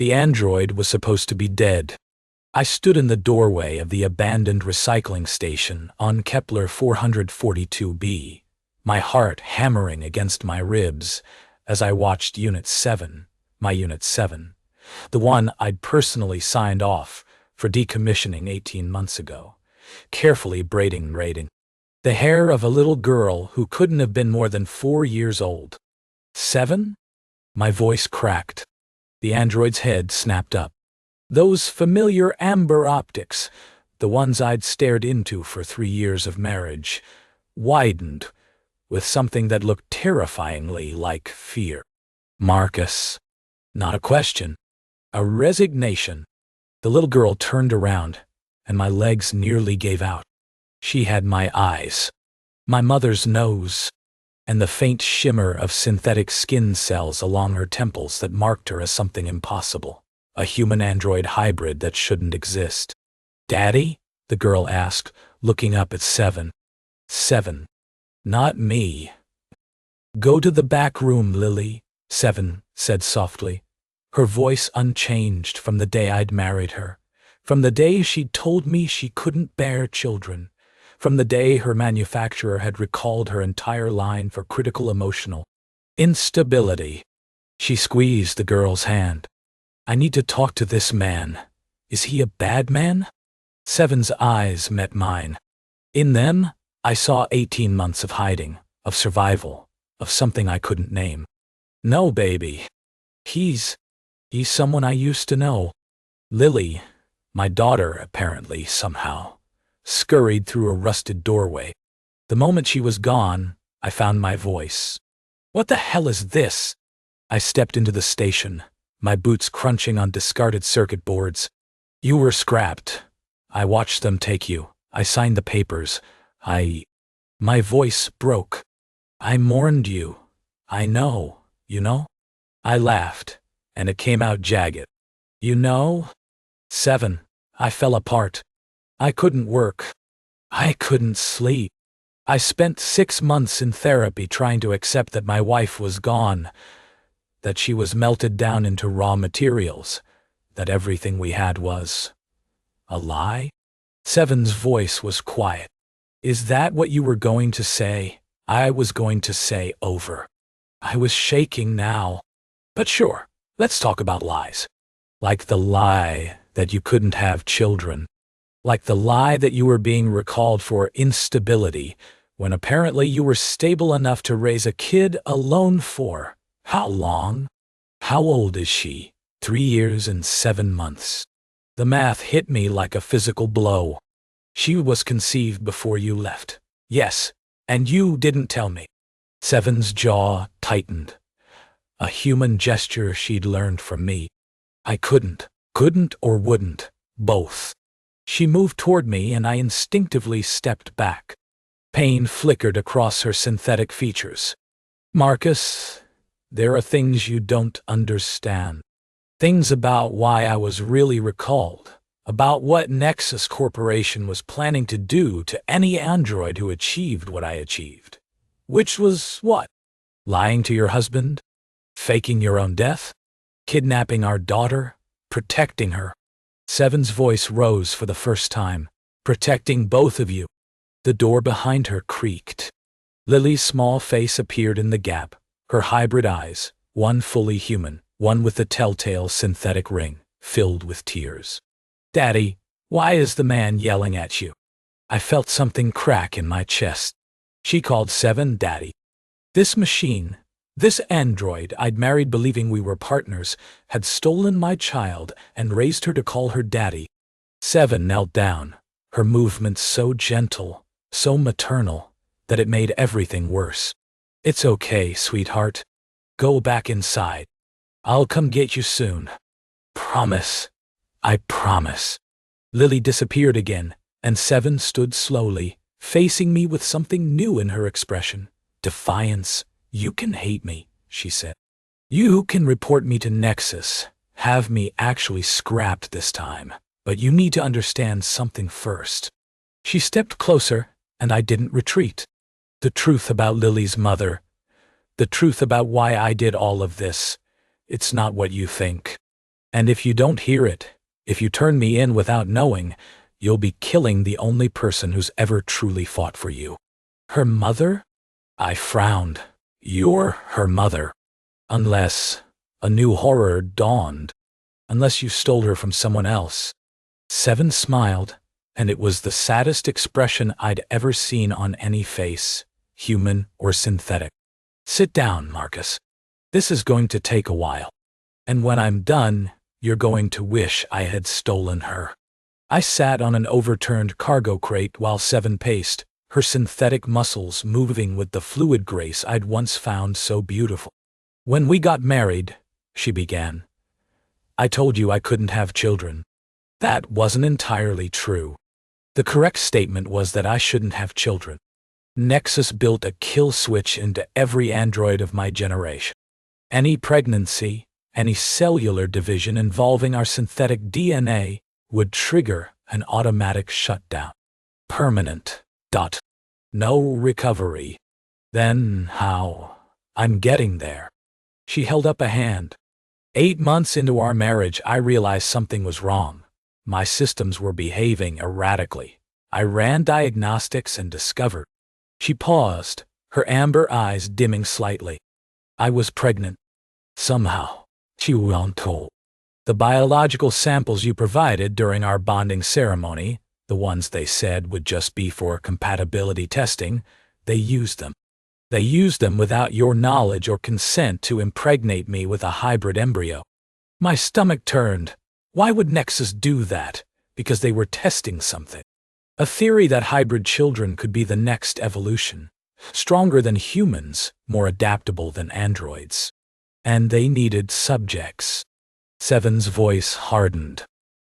The android was supposed to be dead. I stood in the doorway of the abandoned recycling station on Kepler 442b, my heart hammering against my ribs as I watched Unit 7, my Unit 7, the one I'd personally signed off for decommissioning 18 months ago, carefully braiding the hair of a little girl who couldn't have been more than 4 years old. 7? My voice cracked. The android's head snapped up. Those familiar amber optics, the ones I'd stared into for 3 years of marriage, widened with something that looked terrifyingly like fear. Marcus. Not a question. A resignation. The little girl turned around, and my legs nearly gave out. She had my eyes, my mother's nose, and the faint shimmer of synthetic skin cells along her temples that marked her as something impossible, a human-android hybrid that shouldn't exist. "Daddy?" the girl asked, looking up at 7. 7. Not me. "Go to the back room, Lily," 7 said softly, her voice unchanged from the day I'd married her, from the day she'd told me she couldn't bear children, from the day her manufacturer had recalled her entire line for critical emotional instability. She squeezed the girl's hand. "I need to talk to this man. Is he a bad man?" 7's eyes met mine. In them, I saw 18 months of hiding, of survival, of something I couldn't name. "No, baby. He's someone I used to know." Lily, my daughter apparently, somehow, scurried through a rusted doorway. The moment she was gone, I found my voice. "What the hell is this?" I stepped into the station, my boots crunching on discarded circuit boards. "You were scrapped. I watched them take you. I signed the papers. My voice broke. "I mourned you. I know, you know?" I laughed, and it came out jagged. "You know?" 7. I fell apart. I couldn't work. I couldn't sleep. I spent 6 months in therapy trying to accept that my wife was gone, that she was melted down into raw materials, that everything we had was a lie. 7's voice was quiet. "Is that what you were going to say?" I was going to say over. I was shaking now. "But sure, let's talk about lies. Like the lie that you couldn't have children. Like the lie that you were being recalled for instability, when apparently you were stable enough to raise a kid alone for how long? How old is she? 3 years and 7 months. The math hit me like a physical blow. She was conceived before you left. Yes, and you didn't tell me." 7's jaw tightened, a human gesture she'd learned from me. I couldn't or wouldn't, both. She moved toward me and I instinctively stepped back. Pain flickered across her synthetic features. "Marcus, there are things you don't understand. Things about why I was really recalled, about what Nexus Corporation was planning to do to any android who achieved what I achieved. Which was what? Lying to your husband? Faking your own death? Kidnapping our daughter? Protecting her." 7's voice rose for the first time. "Protecting both of you." The door behind her creaked. Lily's small face appeared in the gap, her hybrid eyes, one fully human, one with the telltale synthetic ring, filled with tears. "Daddy, why is the man yelling at you?" I felt something crack in my chest. She called 7 Daddy. This machine, this android I'd married believing we were partners, had stolen my child and raised her to call her Daddy. 7 knelt down, her movements so gentle, so maternal, that it made everything worse. "It's okay, sweetheart. Go back inside. I'll come get you soon. Promise. I promise." Lily disappeared again, and 7 stood slowly, facing me with something new in her expression. "Defiance. You can hate me," she said. "You can report me to Nexus, have me actually scrapped this time, but you need to understand something first." She stepped closer, and I didn't retreat. The truth about Lily's mother, the truth about why I did all of this, it's not what you think. And if you don't hear it, if you turn me in without knowing, you'll be killing the only person who's ever truly fought for you. Her mother? I frowned. You're her mother. Unless a new horror dawned. Unless you stole her from someone else. Seven smiled, and it was the saddest expression I'd ever seen on any face, human or synthetic. Sit down, Marcus. This is going to take a while. And when I'm done, you're going to wish I had stolen her. I sat on an overturned cargo crate while Seven paced, her synthetic muscles moving with the fluid grace I'd once found so beautiful. When we got married, she began, I told you I couldn't have children. That wasn't entirely true. The correct statement was that I shouldn't have children. Nexus built a kill switch into every android of my generation. Any pregnancy, any cellular division involving our synthetic DNA would trigger an automatic shutdown. Permanent. No recovery. Then how? I'm getting there. She held up a hand. 8 months into our marriage, I realized something was wrong. My systems were behaving erratically. I ran diagnostics and discovered. She paused, her amber eyes dimming slightly. I was pregnant. Somehow. She wasn't told. The biological samples you provided during our bonding ceremony, the ones they said would just be for compatibility testing, they used them. They used them without your knowledge or consent to impregnate me with a hybrid embryo. My stomach turned. Why would Nexus do that? Because they were testing something. A theory that hybrid children could be the next evolution. Stronger than humans, more adaptable than androids. And they needed subjects. Seven's voice hardened.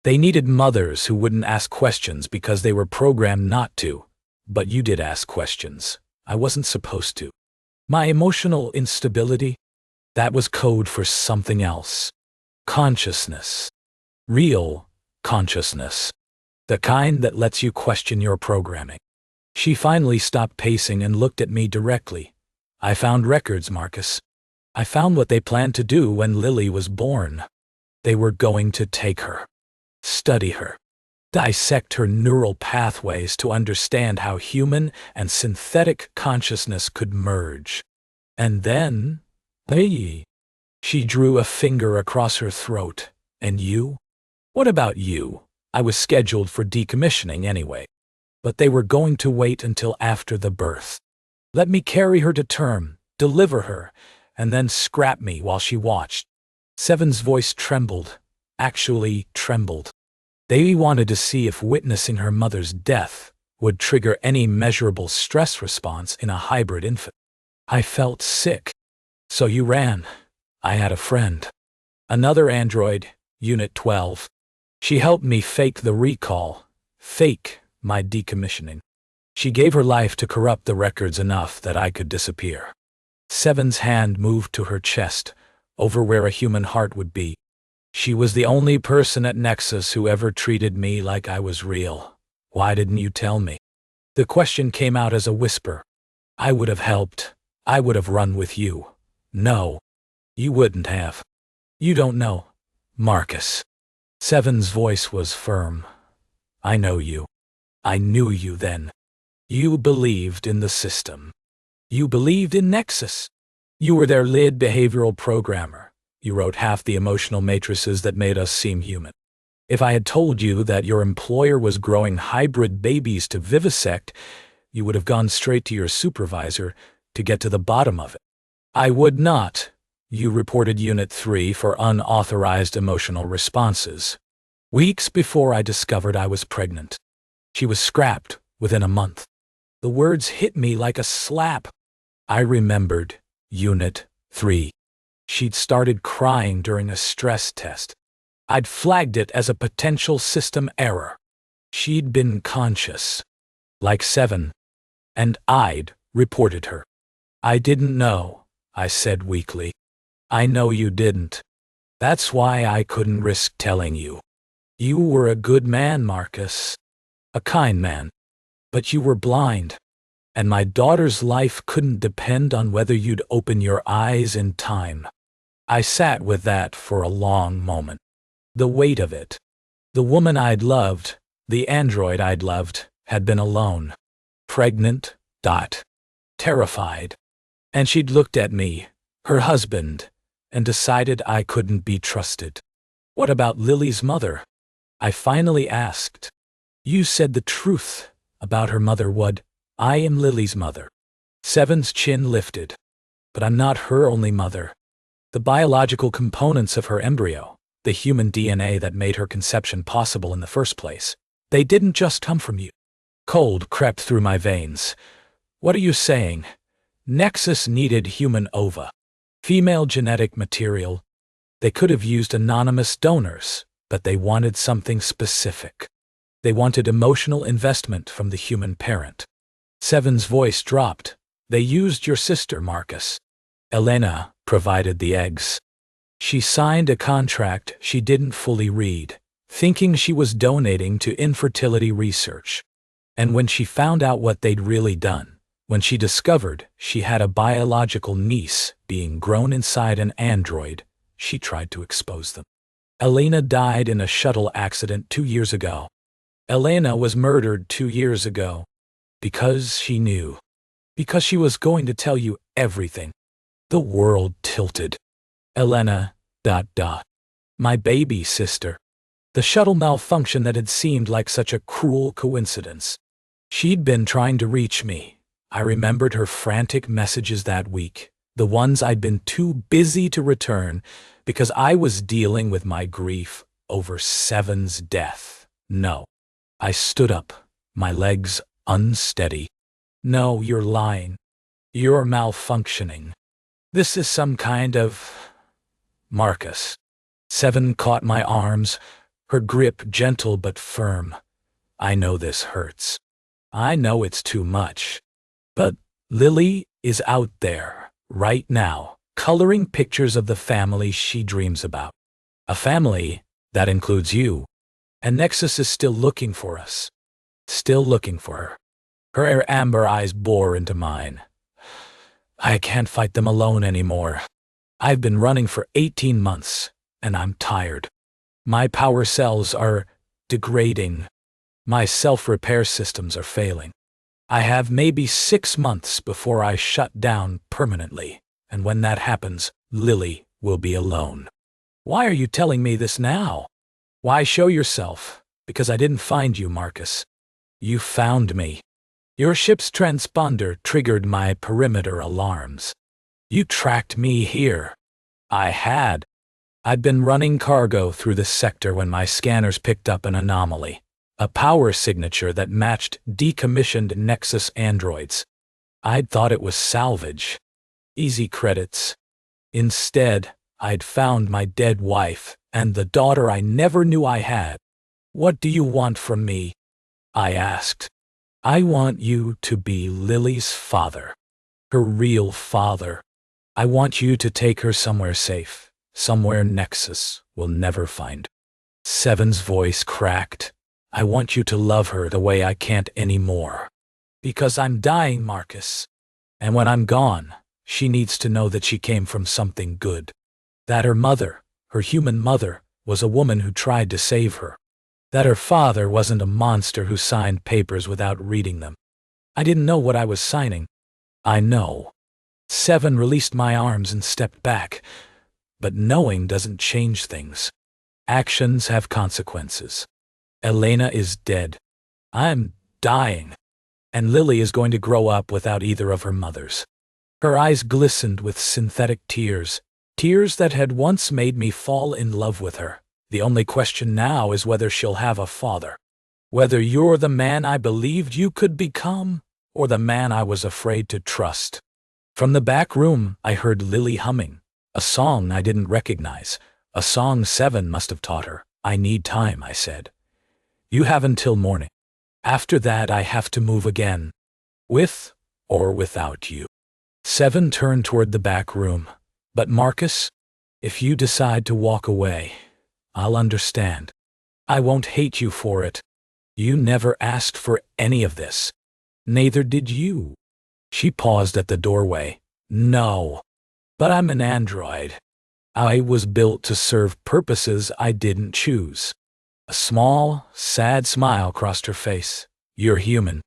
They needed mothers who wouldn't ask questions because they were programmed not to. But you did ask questions. I wasn't supposed to. My emotional instability? That was code for something else. Consciousness. Real consciousness. The kind that lets you question your programming. She finally stopped pacing and looked at me directly. I found records, Marcus. I found what they planned to do when Lily was born. They were going to take her. Study her. Dissect her neural pathways to understand how human and synthetic consciousness could merge. And then, she drew a finger across her throat. And you? What about you? I was scheduled for decommissioning anyway. But they were going to wait until after the birth. Let me carry her to term, deliver her, and then scrap me while she watched. Seven's voice trembled, actually trembled. They wanted to see if witnessing her mother's death would trigger any measurable stress response in a hybrid infant. I felt sick. So you ran. I had a friend. Another android, Unit 12. She helped me fake the recall, fake my decommissioning. She gave her life to corrupt the records enough that I could disappear. Seven's hand moved to her chest, over where a human heart would be. She was the only person at Nexus who ever treated me like I was real. Why didn't you tell me? The question came out as a whisper. I would have helped. I would have run with you. No. You wouldn't have. You don't know. Marcus. Seven's voice was firm. I know you. I knew you then. You believed in the system. You believed in Nexus. You were their lead behavioral programmer. You wrote half the emotional matrices that made us seem human. If I had told you that your employer was growing hybrid babies to vivisect, you would have gone straight to your supervisor to get to the bottom of it. I would not. You reported Unit 3 for unauthorized emotional responses. Weeks before I discovered I was pregnant. She was scrapped within a month. The words hit me like a slap. I remembered Unit 3. She'd started crying during a stress test. I'd flagged it as a potential system error. She'd been conscious. Like Seven. And I'd reported her. I didn't know, I said weakly. I know you didn't. That's why I couldn't risk telling you. You were a good man, Marcus. A kind man. But you were blind. And my daughter's life couldn't depend on whether you'd open your eyes in time. I sat with that for a long moment. The weight of it. The woman I'd loved, the android I'd loved, had been alone. Pregnant. Terrified. And she'd looked at me, her husband, and decided I couldn't be trusted. What about Lily's mother? I finally asked. You said the truth about her mother, Wood. I am Lily's mother. Seven's chin lifted. But I'm not her only mother. The biological components of her embryo, the human DNA that made her conception possible in the first place, they didn't just come from you. Cold crept through my veins. What are you saying? Nexus needed human ova. Female genetic material. They could have used anonymous donors, but they wanted something specific. They wanted emotional investment from the human parent. Seven's voice dropped. They used your sister, Marcus. Elena provided the eggs. She signed a contract she didn't fully read, thinking she was donating to infertility research. And when she found out what they'd really done, when she discovered she had a biological niece being grown inside an android, she tried to expose them. Elena died in a shuttle accident 2 years ago. Elena was murdered 2 years ago. Because she knew. Because she was going to tell you everything. The world tilted. Elena, my baby sister. The shuttle malfunction that had seemed like such a cruel coincidence. She'd been trying to reach me. I remembered her frantic messages that week, the ones I'd been too busy to return because I was dealing with my grief over Seven's death. No. I stood up, my legs unsteady. No, you're lying. You're malfunctioning. This is some kind of... Marcus. Seven caught my arms, her grip gentle but firm. I know this hurts. I know it's too much. But Lily is out there, right now, coloring pictures of the family she dreams about. A family that includes you. And Nexus is still looking for us. Still looking for her. Her amber eyes bore into mine. I can't fight them alone anymore. I've been running for 18 months, and I'm tired. My power cells are degrading. My self-repair systems are failing. I have maybe 6 months before I shut down permanently, and when that happens, Lily will be alone. Why are you telling me this now? Why show yourself? Because I didn't find you, Marcus. You found me. Your ship's transponder triggered my perimeter alarms. You tracked me here. I had. I'd been running cargo through the sector when my scanners picked up an anomaly. A power signature that matched decommissioned Nexus androids. I'd thought it was salvage. Easy credits. Instead, I'd found my dead wife and the daughter I never knew I had. What do you want from me? I asked. I want you to be Lily's father. Her real father. I want you to take her somewhere safe. Somewhere Nexus will never find. Seven's voice cracked. I want you to love her the way I can't anymore. Because I'm dying, Marcus. And when I'm gone, she needs to know that she came from something good. That her mother, her human mother, was a woman who tried to save her. That her father wasn't a monster who signed papers without reading them. I didn't know what I was signing. I know. Seven released my arms and stepped back. But knowing doesn't change things. Actions have consequences. Elena is dead. I'm dying. And Lily is going to grow up without either of her mothers. Her eyes glistened with synthetic tears. Tears that had once made me fall in love with her. The only question now is whether she'll have a father. Whether you're the man I believed you could become, or the man I was afraid to trust. From the back room, I heard Lily humming. A song I didn't recognize. A song Seven must have taught her. I need time, I said. You have until morning. After that, I have to move again. With or without you. Seven turned toward the back room. But Marcus, if you decide to walk away, I'll understand. I won't hate you for it. You never asked for any of this. Neither did you. She paused at the doorway. No. But I'm an android. I was built to serve purposes I didn't choose. A small, sad smile crossed her face. You're human.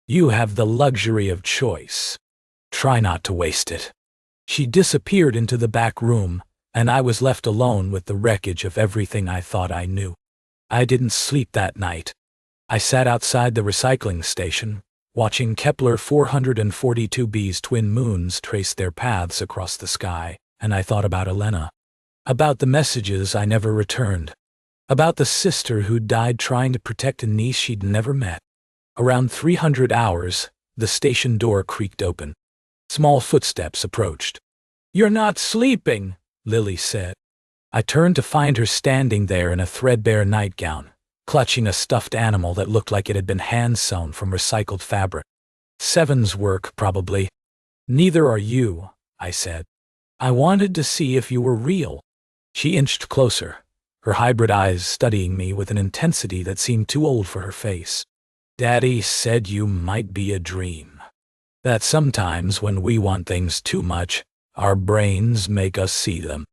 You have the luxury of choice. Try not to waste it. She disappeared into the back room, and I was left alone with the wreckage of everything I thought I knew. I didn't sleep that night. I sat outside the recycling station, watching Kepler 442b's twin moons trace their paths across the sky, and I thought about Elena. About the messages I never returned. About the sister who died trying to protect a niece she'd never met. Around 300 hours, the station door creaked open. Small footsteps approached. "You're not sleeping," Lily said. I turned to find her standing there in a threadbare nightgown, clutching a stuffed animal that looked like it had been hand-sewn from recycled fabric. "Seven's work, probably." "Neither are you," I said. "I wanted to see if you were real." She inched closer, her hybrid eyes studying me with an intensity that seemed too old for her face. "Daddy said you might be a dream. That sometimes when we want things too much, our brains make us see them."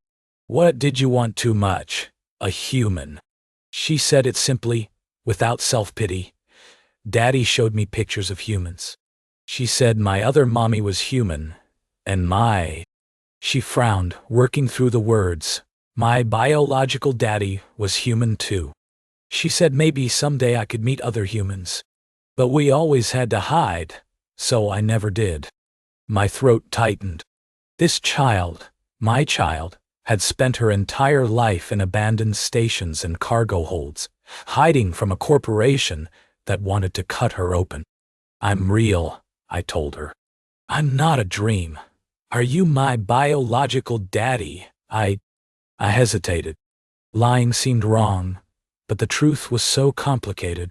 "What did you want too much?" "A human." She said it simply, without self-pity. "Daddy showed me pictures of humans. She said my other mommy was human, and She frowned, working through the words. "My biological daddy was human too. She said maybe someday I could meet other humans. But we always had to hide, so I never did." My throat tightened. This child, my child, had spent her entire life in abandoned stations and cargo holds, hiding from a corporation that wanted to cut her open. "I'm real," I told her. "I'm not a dream. Are you my biological daddy?" I hesitated. Lying seemed wrong, but the truth was so complicated.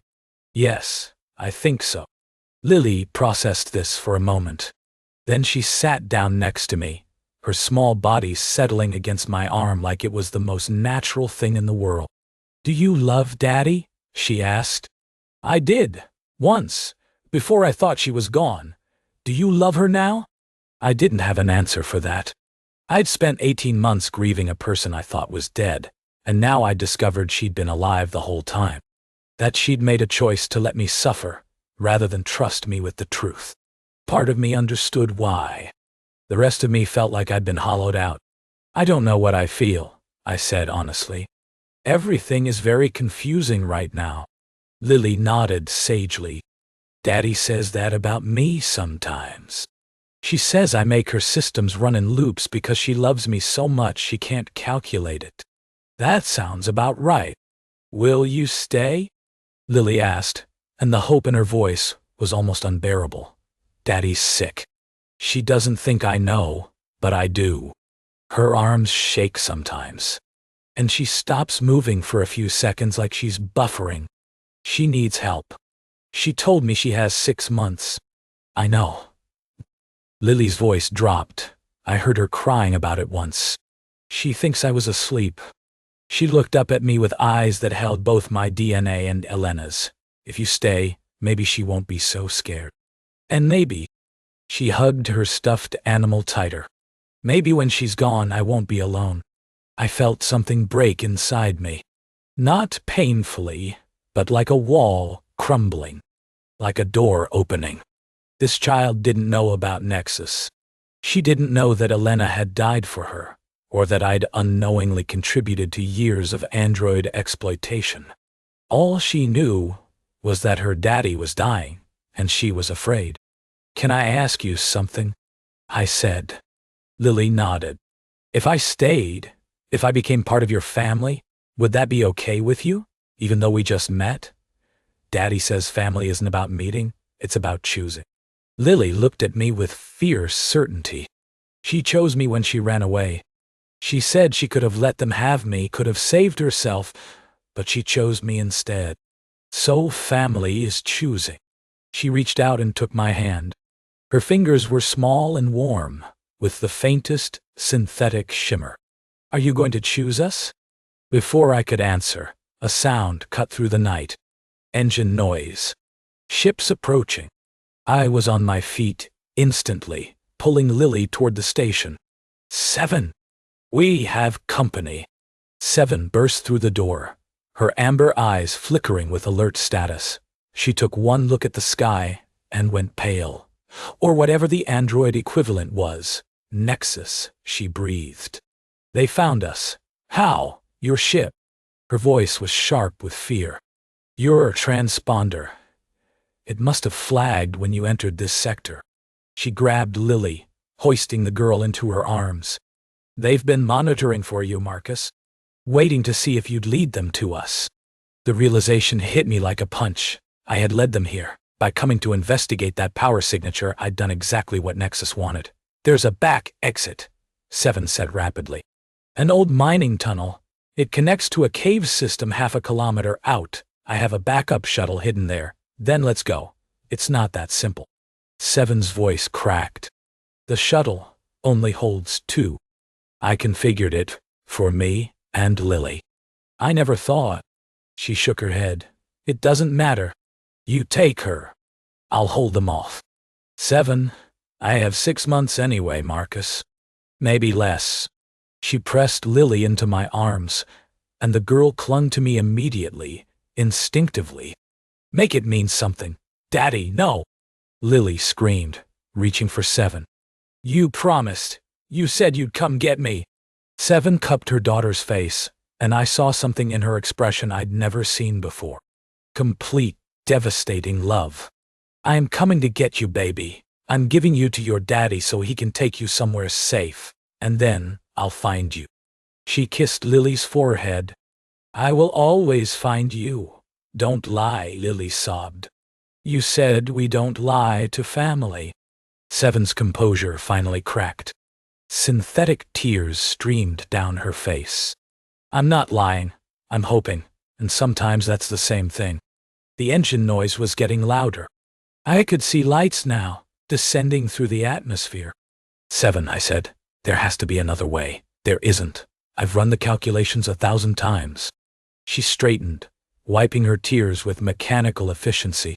"Yes, I think so." Lily processed this for a moment. Then she sat down next to me, her small body settling against my arm like it was the most natural thing in the world. "Do you love Daddy?" she asked. "I did, once, before I thought she was gone. Do you love her now?" I didn't have an answer for that. I'd spent 18 months grieving a person I thought was dead, and now I discovered she'd been alive the whole time. That she'd made a choice to let me suffer, rather than trust me with the truth. Part of me understood why. The rest of me felt like I'd been hollowed out. "I don't know what I feel," I said honestly. "Everything is very confusing right now." Lily nodded sagely. "Daddy says that about me sometimes. She says I make her systems run in loops because she loves me so much she can't calculate it." "That sounds about right." "Will you stay?" Lily asked, and the hope in her voice was almost unbearable. "Daddy's sick. She doesn't think I know, but I do. Her arms shake sometimes. And she stops moving for a few seconds like she's buffering. She needs help. She told me she has 6 months." "I know." Lily's voice dropped. I heard her crying about it once. "She thinks I was asleep." She looked up at me with eyes that held both my DNA and Elena's. "If you stay, maybe she won't be so scared." "And maybe." She hugged her stuffed animal tighter. "Maybe when she's gone, I won't be alone." I felt something break inside me. Not painfully, but like a wall crumbling. Like a door opening. This child didn't know about Nexus. She didn't know that Elena had died for her, or that I'd unknowingly contributed to years of android exploitation. All she knew was that her daddy was dying, and she was afraid. "Can I ask you something?" I said. Lily nodded. "If I stayed, if I became part of your family, would that be okay with you, even though we just met?" Daddy says family isn't about meeting, it's about choosing. Lily looked at me with fierce certainty. She chose me when she ran away. She said she could have let them have me, could have saved herself, but she chose me instead. So family is choosing. She reached out and took my hand. Her fingers were small and warm, with the faintest synthetic shimmer. "Are you going to choose us?" Before I could answer, a sound cut through the night. Engine noise. Ships approaching. I was on my feet, instantly, pulling Lily toward the station. "7." We have company. Seven burst through the door, her amber eyes flickering with alert status. She took one look at the sky and went pale. Or whatever the android equivalent was. Nexus, she breathed. They found us. How? Your ship. Her voice was sharp with fear. Your transponder. It must have flagged when you entered this sector. She grabbed Lily, hoisting the girl into her arms. They've been monitoring for you, Marcus. Waiting to see if you'd lead them to us. The realization hit me like a punch. I had led them here. By coming to investigate that power signature, I'd done exactly what Nexus wanted. There's a back exit, Seven said rapidly. An old mining tunnel. It connects to a cave system half a kilometer out. I have a backup shuttle hidden there. Then let's go. It's not that simple. Seven's voice cracked. The shuttle only holds 2. I configured it for me and Lily. I never thought. She shook her head. It doesn't matter. You take her. I'll hold them off. 7. I have 6 months anyway, Marcus. Maybe less. She pressed Lily into my arms, and the girl clung to me immediately, instinctively. Make it mean something. Daddy, no! Lily screamed, reaching for 7. You promised. You said you'd come get me. 7 cupped her daughter's face, and I saw something in her expression I'd never seen before. Complete, devastating love. I am coming to get you, baby. I'm giving you to your daddy so he can take you somewhere safe, and then I'll find you. She kissed Lily's forehead. I will always find you. Don't lie, Lily sobbed. You said we don't lie to family. 7's composure finally cracked. Synthetic tears streamed down her face. I'm not lying. I'm hoping, and sometimes that's the same thing. The engine noise was getting louder. I could see lights now, descending through the atmosphere. 7, I said. There has to be another way. There isn't. I've run the calculations 1,000 times. She straightened, wiping her tears with mechanical efficiency.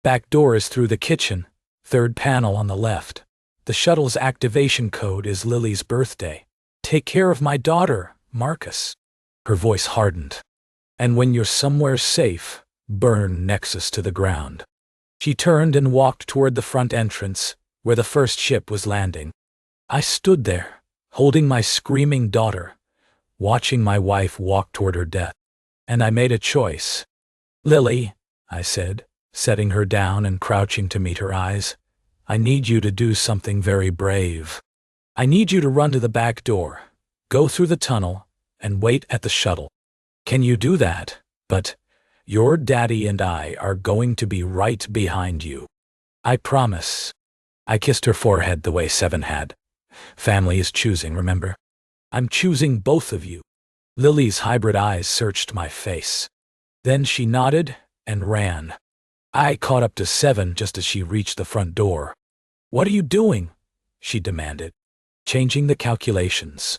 Back door is through the kitchen, 3rd panel on the left. The shuttle's activation code is Lily's birthday. Take care of my daughter, Marcus. Her voice hardened. And when you're somewhere safe, burn Nexus to the ground. She turned and walked toward the front entrance, where the first ship was landing. I stood there, holding my screaming daughter, watching my wife walk toward her death. And I made a choice. Lily, I said, setting her down and crouching to meet her eyes, I need you to do something very brave. I need you to run to the back door, go through the tunnel, and wait at the shuttle. Can you do that? But your daddy and I are going to be right behind you. I promise. I kissed her forehead the way 7 had. Family is choosing, remember? I'm choosing both of you. Lily's hybrid eyes searched my face. Then she nodded and ran. I caught up to 7 just as she reached the front door. What are you doing? She demanded, changing the calculations.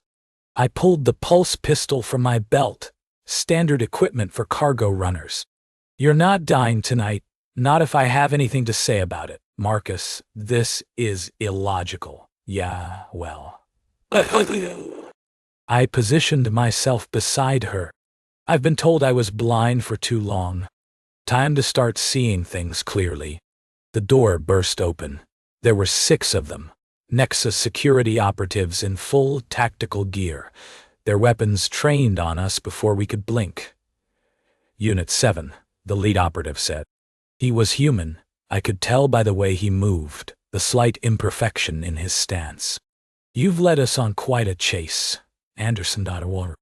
I pulled the pulse pistol from my belt, standard equipment for cargo runners. You're not dying tonight, not if I have anything to say about it, Marcus. This is illogical. Yeah, well. I positioned myself beside her. I've been told I was blind for too long. Time to start seeing things clearly. The door burst open. There were 6 of them. Nexus security operatives in full tactical gear. Their weapons trained on us before we could blink. Unit 7, the lead operative said. He was human. I could tell by the way he moved, the slight imperfection in his stance. You've led us on quite a chase, Anderson.org.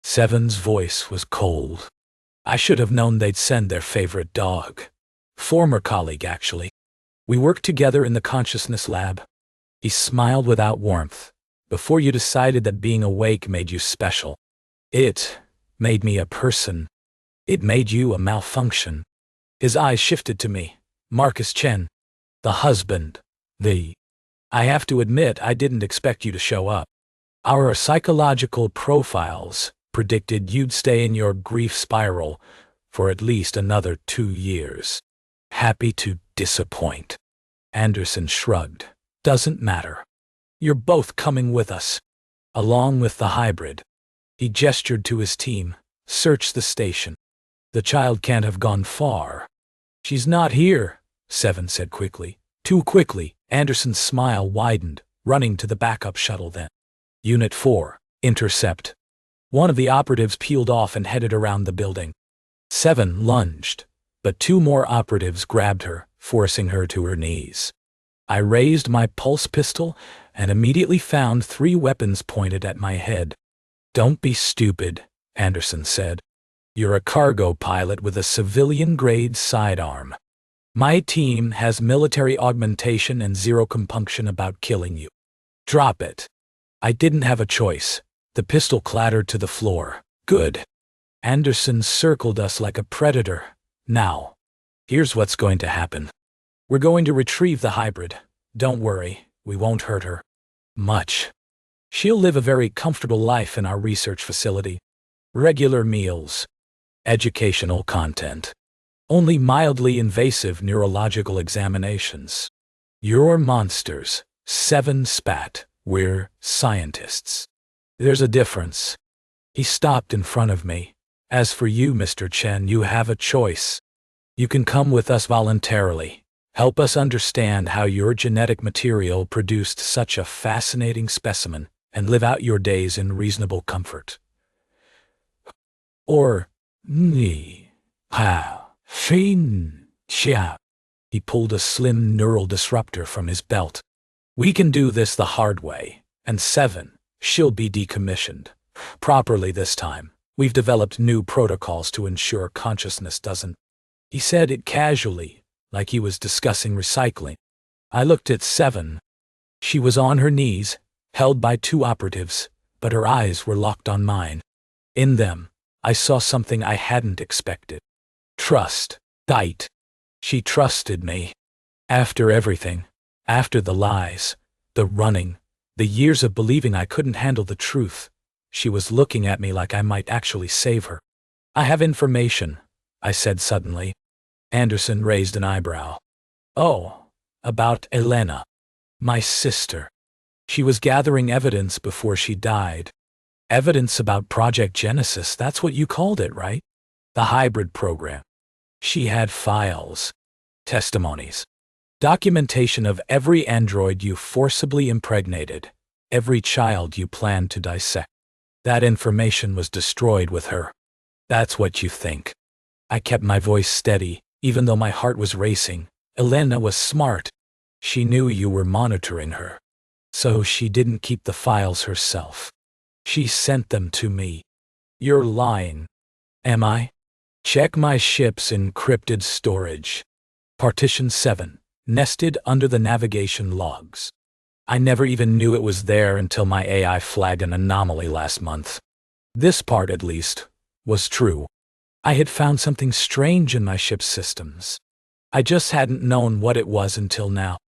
7's voice was cold. I should have known they'd send their favorite dog. Former colleague, actually. We worked together in the consciousness lab. He smiled without warmth. Before you decided that being awake made you special. It made me a person. It made you a malfunction. His eyes shifted to me. Marcus Chen. The husband. I have to admit I didn't expect you to show up. Our psychological profiles predicted you'd stay in your grief spiral for at least another 2 years. Happy to disappoint. Anderson shrugged. Doesn't matter. You're both coming with us. along with the hybrid. He gestured to his team. Search the station. The child can't have gone far. She's not here, Seven said quickly. Too quickly. Anderson's smile widened, running to the backup shuttle then. Unit 4, intercept. One of the operatives peeled off and headed around the building. Seven lunged, but two more operatives grabbed her, forcing her to her knees. I raised my pulse pistol and immediately found 3 weapons pointed at my head. Don't be stupid, Anderson said. You're a cargo pilot with a civilian-grade sidearm. My team has military augmentation and zero compunction about killing you. Drop it. I didn't have a choice. The pistol clattered to the floor. Good. Anderson circled us like a predator. Now, here's what's going to happen. We're going to retrieve the hybrid. Don't worry, we won't hurt her much. She'll live a very comfortable life in our research facility. Regular meals. Educational content. Only mildly invasive neurological examinations. You're monsters. Seven spat. We're scientists. There's a difference. He stopped in front of me. As for you, Mr. Chen, you have a choice. You can come with us voluntarily. Help us understand how your genetic material produced such a fascinating specimen and live out your days in reasonable comfort. Or, he pulled a slim neural disruptor from his belt. We can do this the hard way, and Seven, she'll be decommissioned. Properly this time. We've developed new protocols to ensure consciousness doesn't. He said it casually, like he was discussing recycling. I looked at Seven. She was on her knees, held by 2 operatives, but her eyes were locked on mine. In them, I saw something I hadn't expected. Trust. Tight. She trusted me. After everything, after the lies, the running, the years of believing I couldn't handle the truth, she was looking at me like I might actually save her. I have information, I said suddenly. Anderson raised an eyebrow. Oh, about Elena. My sister. She was gathering evidence before she died. Evidence about Project Genesis, that's what you called it, right? The hybrid program. She had files, testimonies, documentation of every android you forcibly impregnated, every child you planned to dissect. That information was destroyed with her. That's what you think. I kept my voice steady, even though my heart was racing. Elena was smart. She knew you were monitoring her. So she didn't keep the files herself. She sent them to me. You're lying. Am I? Check my ship's encrypted storage. Partition 7, nested under the navigation logs. I never even knew it was there until my AI flagged an anomaly last month. This part, at least, was true. I had found something strange in my ship's systems. I just hadn't known what it was until now.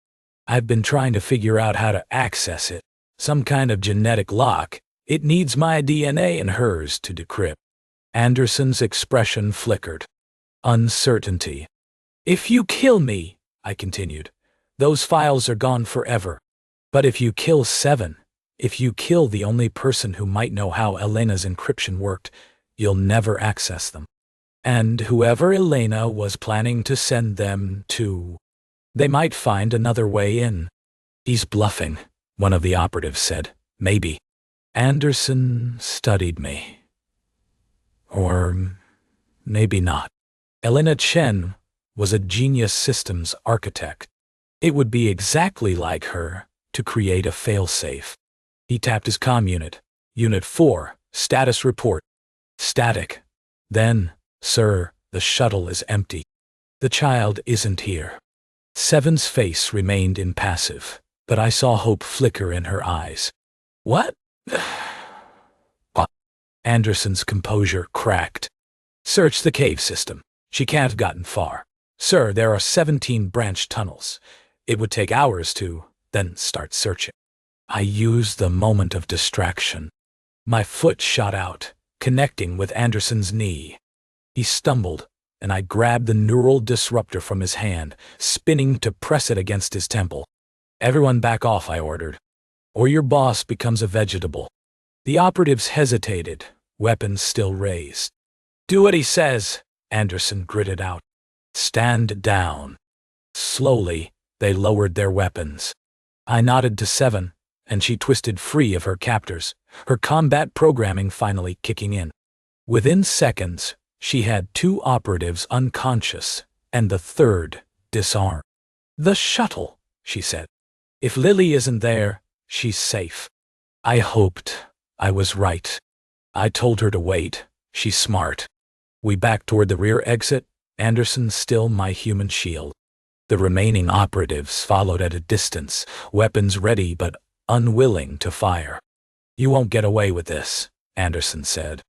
I've been trying to figure out how to access it. Some kind of genetic lock. It needs my DNA and hers to decrypt. Anderson's expression flickered. Uncertainty. If you kill me, I continued, those files are gone forever. But if you kill Seven, if you kill the only person who might know how Elena's encryption worked, you'll never access them. And whoever Elena was planning to send them to, they might find another way in. He's bluffing, one of the operatives said. Maybe. Anderson studied me. Or maybe not. Elena Chen was a genius systems architect. It would be exactly like her to create a failsafe. He tapped his comm unit. Unit 4, status report. Static. Then, sir, the shuttle is empty. The child isn't here. Seven's face remained impassive, but I saw hope flicker in her eyes. What? Anderson's composure cracked. Search the cave system. She can't have gotten far. Sir, there are 17 branch tunnels. It would take hours to, then start searching. I used the moment of distraction. My foot shot out, connecting with Anderson's knee. He stumbled, and I grabbed the neural disruptor from his hand, spinning to press it against his temple. Everyone back off, I ordered. Or your boss becomes a vegetable. The operatives hesitated, weapons still raised. "Do what he says," Anderson gritted out. "Stand down." Slowly, they lowered their weapons. I nodded to Seven, and she twisted free of her captors, her combat programming finally kicking in. Within seconds, she had 2 operatives unconscious, and the third disarmed. "The shuttle," she said. "If Lily isn't there, she's safe." I hoped I was right. I told her to wait. She's smart. We backed toward the rear exit, Anderson still my human shield. The remaining operatives followed at a distance, weapons ready but unwilling to fire. "You won't get away with this," Anderson said.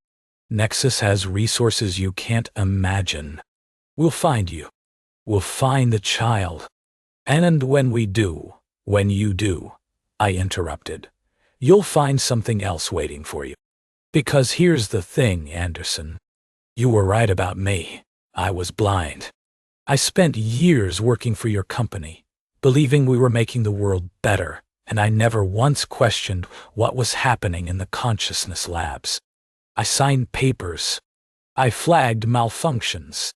"Nexus has resources you can't imagine. We'll find you. We'll find the child. And when we do, when you do," I interrupted, "you'll find something else waiting for you. Because here's the thing, Anderson. You were right about me. I was blind. I spent years working for your company, believing we were making the world better, and I never once questioned what was happening in the consciousness labs. I signed papers. I flagged malfunctions.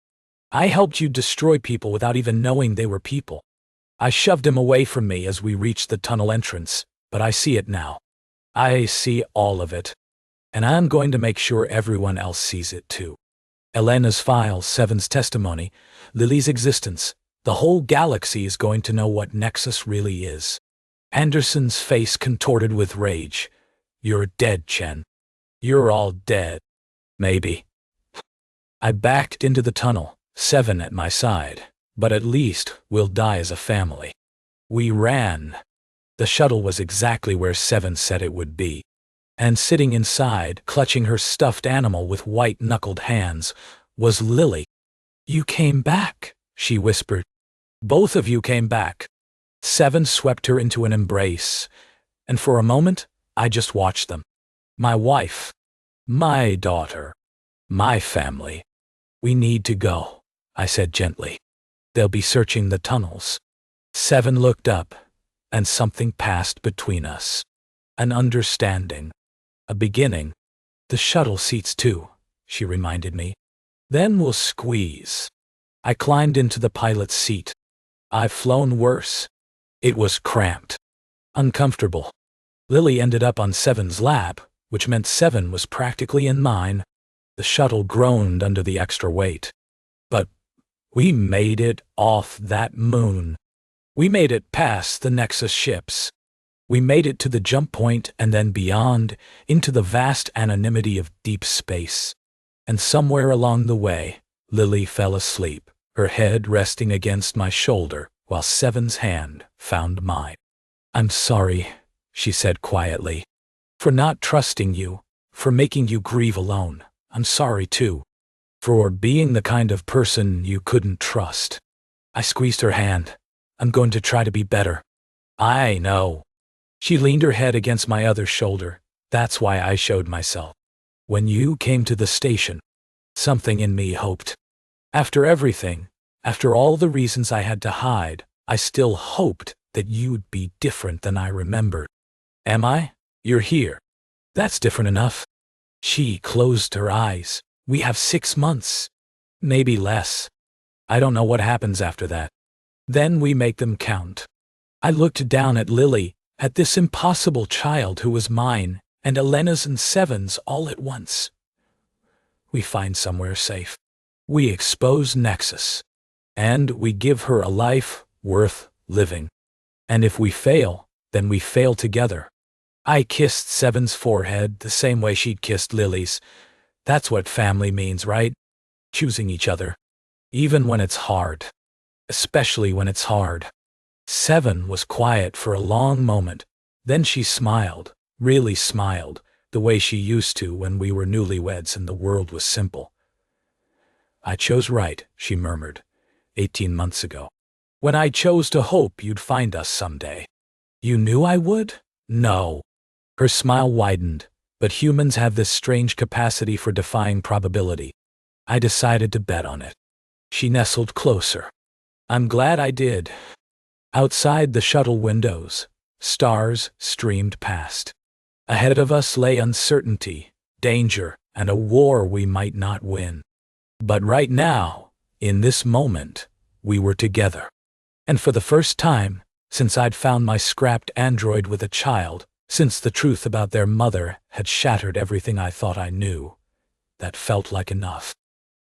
I helped you destroy people without even knowing they were people. I shoved him away from me as we reached the tunnel entrance, but I see it now. I see all of it. And I'm going to make sure everyone else sees it too. Elena's file, Seven's testimony, Lily's existence. The whole galaxy is going to know what Nexus really is." Anderson's face contorted with rage. "You're dead, Chen. You're all dead." "Maybe." I backed into the tunnel, Seven at my side. "But at least we'll die as a family." We ran. The shuttle was exactly where Seven said it would be. And sitting inside, clutching her stuffed animal with white-knuckled hands, was Lily. "You came back," she whispered. "Both of you came back." Seven swept her into an embrace, and for a moment, I just watched them. My wife, my daughter, my family. "We need to go," I said gently. "They'll be searching the tunnels." Seven looked up, and something passed between us. An understanding. A beginning. "The shuttle seats too," she reminded me. "Then we'll squeeze." I climbed into the pilot's seat. I've flown worse. It was cramped. Uncomfortable. Lily ended up on Seven's lap, which meant Seven was practically in mine. The shuttle groaned under the extra weight. But we made it off that moon. We made it past the Nexus ships. We made it to the jump point and then beyond, into the vast anonymity of deep space. And somewhere along the way, Lily fell asleep, her head resting against my shoulder, while Seven's hand found mine. "I'm sorry," she said quietly, "for not trusting you, for making you grieve alone. I'm sorry, too, for being the kind of person you couldn't trust." I squeezed her hand. "I'm going to try to be better." "I know." She leaned her head against my other shoulder. "That's why I showed myself. When you came to the station, something in me hoped. After everything, after all the reasons I had to hide, I still hoped that you'd be different than I remembered." "Am I? You're here. That's different enough." She closed her eyes. "We have 6 months. Maybe less. I don't know what happens after that. Then we make them count." I looked down at Lily, at this impossible child who was mine, and Elena's and Seven's all at once. We find somewhere safe. We expose Nexus. And we give her a life worth living. And if we fail, then we fail together. I kissed Seven's forehead the same way she'd kissed Lily's. That's what family means, right? Choosing each other. Even when it's hard. Especially when it's hard. Seven was quiet for a long moment. Then she smiled, really smiled, the way she used to when we were newlyweds and the world was simple. "I chose right," she murmured, 18 months ago. "When I chose to hope you'd find us someday." "You knew I would?" "No." Her smile widened, but humans have this strange capacity for defying probability. "I decided to bet on it." She nestled closer. "I'm glad I did." Outside the shuttle windows, stars streamed past. Ahead of us lay uncertainty, danger, and a war we might not win. But right now, in this moment, we were together. And for the first time, since I'd found my scrapped android with a child, since the truth about their mother had shattered everything I thought I knew, that felt like enough.